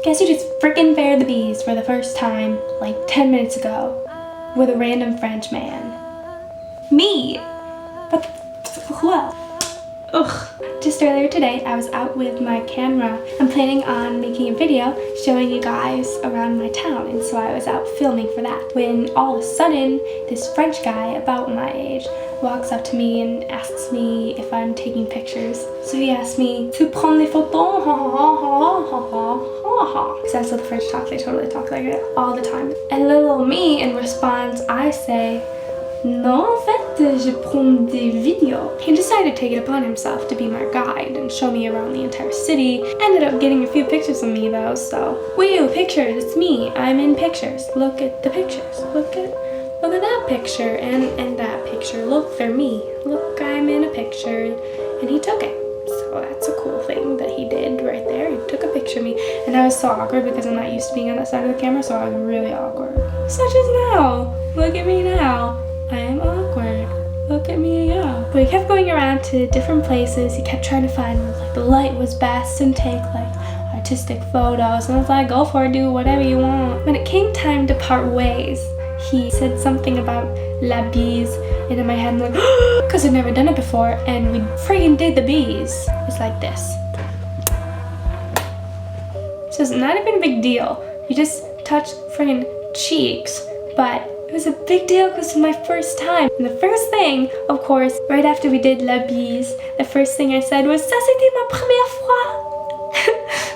Guess who just freaking fared the bees for the first time like 10 minutes ago with a random French man? Me! But who else? Ugh. Just earlier today, I was out with my camera. I'm planning on making a video showing you guys around my town, and so I was out filming for that. When all of a sudden, this French guy about my age walks up to me and asks me if I'm taking pictures. So he asked me, "Tu prends les photos?" Because that's how the French talk. They totally talk like it all the time. And little me, in response, I say, "Non, en fait, je prends des vidéos." He decided to take it upon himself to be my guide and show me around the entire city. Ended up getting a few pictures of me though, so. Woooo, pictures, it's me, I'm in pictures. Look at the pictures, look at that picture and that picture. Look, they're me. Look, I'm in a picture, and he took it. So that's a cool thing that he did right there. He took a picture of me, and I was so awkward because I'm not used to being on that side of the camera, so I was really awkward. Such as now, look at me now. I am awkward. Look at me go. But he kept going around to different places. He kept trying to find where like the light was best and take like artistic photos. And I was like, go for it, do whatever you want. When it came time to part ways, he said something about la bise, and in my head I'm like, because I've never done it before, and we friggin' did the bees. It's like this. So it's not even a big deal. You just touch friggin' cheeks, but it was a big deal because it was my first time. And the first thing, of course, right after we did la bise, the first thing I said was, "Ça c'était ma première fois."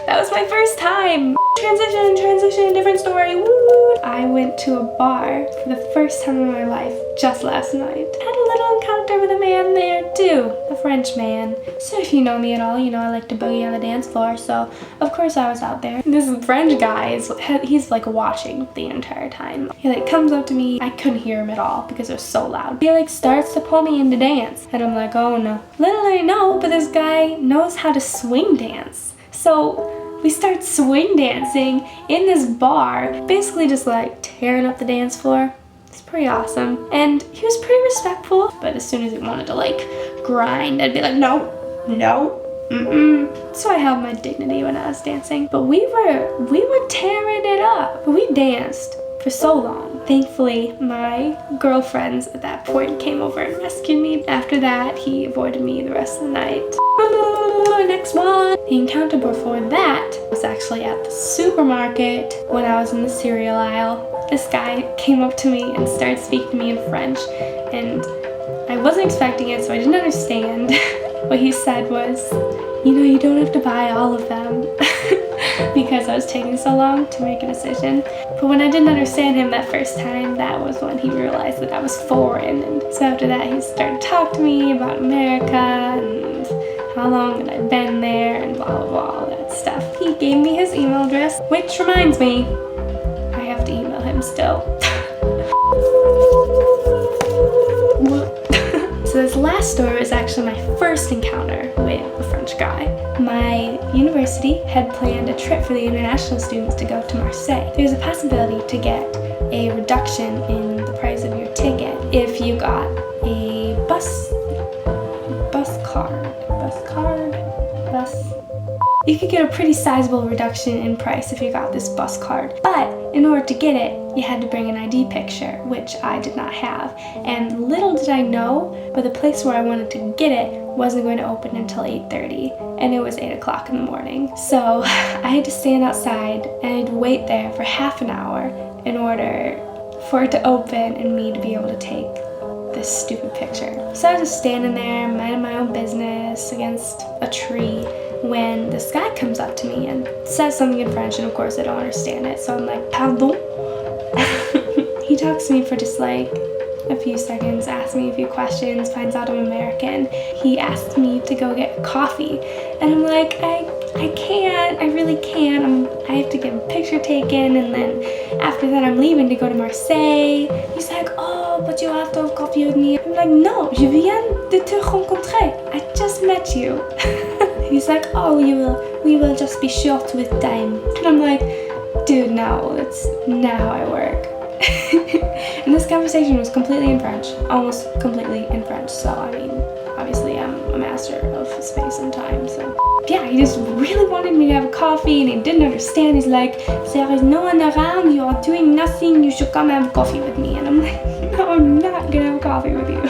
That was my first time. Transition, different story, woo! I went to a bar for the first time in my life just last night. Had a little encounter with a man there too, a French man. So if you know me at all, you know I like to boogie on the dance floor, so of course I was out there. This French guy, he's like watching the entire time. He like comes up to me, I couldn't hear him at all because it was so loud. He like starts to pull me into dance, and I'm like, oh no. Little I know, but this guy knows how to swing dance. So we start swing dancing in this bar, basically just like tearing up the dance floor. It's pretty awesome. And he was pretty respectful, but as soon as he wanted to like grind, I'd be like, no, So I held my dignity when I was dancing. But we were tearing it up. We danced for so long. Thankfully, my girlfriends at that point came over and rescued me. After that, he avoided me the rest of the night. Next one. The encounter before that was actually at the supermarket when I was in the cereal aisle. This guy came up to me and started speaking to me in French, and I wasn't expecting it, so I didn't understand. What he said was, you know, you don't have to buy all of them. Because I was taking so long to make a decision. But when I didn't understand him that first time, that was when he realized that I was foreign. And so after that, he started to talk to me about America and how long had I been there and blah blah blah, all that stuff. He gave me his email address, which reminds me, I have to email him still. So this last story was actually my first encounter with a French guy. My university had planned a trip for the international students to go to Marseille. There's a possibility to get a reduction in the price of your ticket if you got a bus card. You could get a pretty sizable reduction in price if you got this bus card. But in order to get it, you had to bring an ID picture, which I did not have. And little did I know, but the place where I wanted to get it wasn't going to open until 8:30, and it was 8 o'clock in the morning. So I had to stand outside and I'd wait there for half an hour in order for it to open and me to be able to take this stupid picture. So I was just standing there, minding my own business against a tree, when this guy comes up to me and says something in French, and of course I don't understand it, so I'm like, pardon? He talks to me for just like a few seconds, asks me a few questions, finds out I'm American. He asked me to go get coffee, and I'm like, I can't, I really can't. I have to get a picture taken, and then after that I'm leaving to go to Marseille. He's like, oh, but you have to have coffee with me. I'm like, no, je viens de te rencontrer. I just met you. He's like, oh, we will just be short with time. And I'm like, dude, no, that's not how I work. And this conversation was completely in French, almost completely in French, so I mean, obviously I'm a master of space and time, so. Yeah, he just really wanted me to have a coffee and he didn't understand. He's like, there is no one around, you are doing nothing, you should come have a coffee with me. And I'm like, no, I'm not gonna have a coffee with you.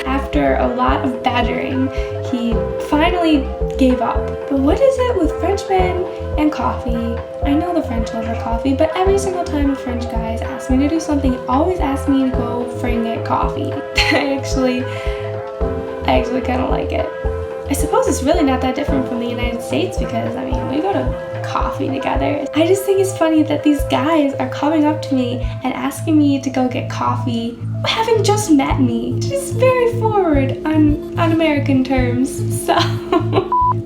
After a lot of badgering, he finally gave up. But what is it with Frenchmen and coffee? I know the French love their coffee, but every single time a French guy asks me to do something, he always asks me to go fring get coffee. I actually kind of like it. I suppose it's really not that different from the United States because, I mean, we go to coffee together. I just think it's funny that these guys are coming up to me and asking me to go get coffee, having just met me. Just very forward on American terms. So,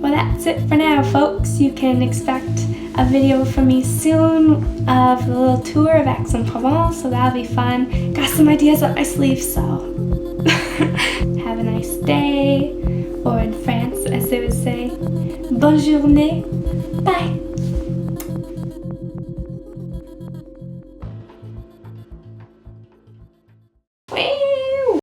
well, that's it for now, folks. You can expect a video from me soon of a little tour of Aix-en-Provence, so that'll be fun. Got some ideas up my sleeve, so have a nice day. Or in France, as they would say, bonne journée, bye!